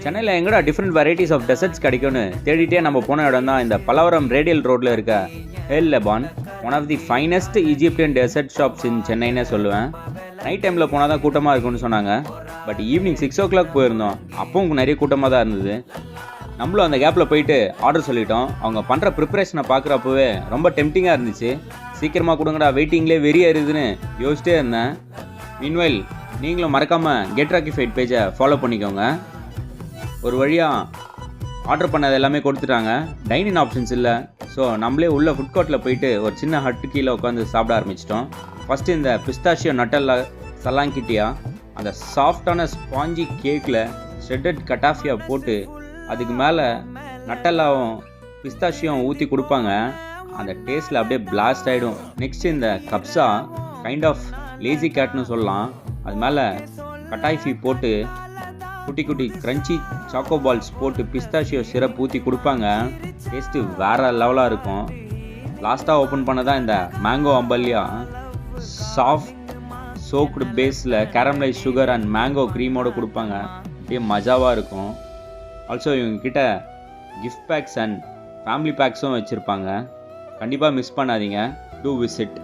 சென்னையில் எங்கடா different varieties of desserts கிடைக்கும்னு தேடிட்டே நம்ம போன இடம் தான் இந்த பல்லவரம் ரேடியல் ரோட்டில் இருக்க El Lebon. One of the finest Egyptian dessert shops in சென்னைன்னே சொல்லுவேன். நைட் டைமில் போனால் தான் கூட்டமாக இருக்கும்னு சொன்னாங்க. பட் ஈவினிங் 6 o'clock போயிருந்தோம். அப்பவும் நிறைய கூட்டமாக தான் இருந்தது. நம்மளும் அந்த கேப்பில் போயிட்டு ஆர்டர் சொல்லிட்டோம். அவங்க பண்ணுற ப்ரிப்பரேஷனை பார்க்குறப்பவே ரொம்ப டெம்டிங்காக இருந்துச்சு. சீக்கிரமாக கொடுங்கடா, வெயிட்டிங்லேயே வெறியாக இருக்குதுன்னு யோசிச்சிட்டே இருந்தேன். மீன்வைல் நீங்களும் மறக்காமல் கெட் ராக்கிஃபைட் பேஜை ஃபாலோ பண்ணிக்கோங்க. ஒரு வழியாக ஆர்டர் பண்ணது எல்லாமே கொடுத்துட்டாங்க. டைனிங் ஆப்ஷன்ஸ் இல்லை. ஸோ நம்மளே உள்ள ஃபுட் கோர்ட்டில் போயிட்டு ஒரு சின்ன ஹட்டு கீழே உட்காந்து சாப்பிட ஆரம்பிச்சிட்டோம். ஃபஸ்ட்டு இந்த பிஸ்தாஷியோ நட்டல்லா சலாங்கிட்டியா அந்த சாஃப்டான ஸ்பாஞ்சி கேக்கில் ஷ்ரெட்டட் கட்டாஃபியா போட்டு அதுக்கு மேலே நட்டல்லாவும் பிஸ்தாஷியும் ஊற்றி கொடுப்பாங்க. அந்த டேஸ்ட்டில் அப்படியே பிளாஸ்ட் ஆகிடும். நெக்ஸ்ட் இந்த கப்ஸா கைண்ட் ஆஃப் லேசி கேட்னு சொல்லலாம். அது மேலே கட்டாய்ஃபி போட்டு குட்டி குட்டி க்ரன்ச்சி சாக்கோ பால்ஸ் போட்டு பிஸ்தாஷியோ சிரப் ஊற்றி கொடுப்பாங்க. டேஸ்ட்டு வேறு லெவலாக இருக்கும். லாஸ்ட்டாக ஓப்பன் பண்ணதான் இந்த மேங்கோ அம்பல்யா சாஃப்ட் சோக்டு பேஸில் கேரமலைஸ் சுகர் அண்ட் மேங்கோ க்ரீமோடு கொடுப்பாங்க. அப்படியே மஜாவாக இருக்கும். ஆல்சோ இவங்கக்கிட்ட கிஃப்ட் பேக்ஸ் அண்ட் ஃபேமிலி பேக்ஸும் வச்சுருப்பாங்க. கண்டிப்பாக மிஸ் பண்ணாதீங்க. Do visit.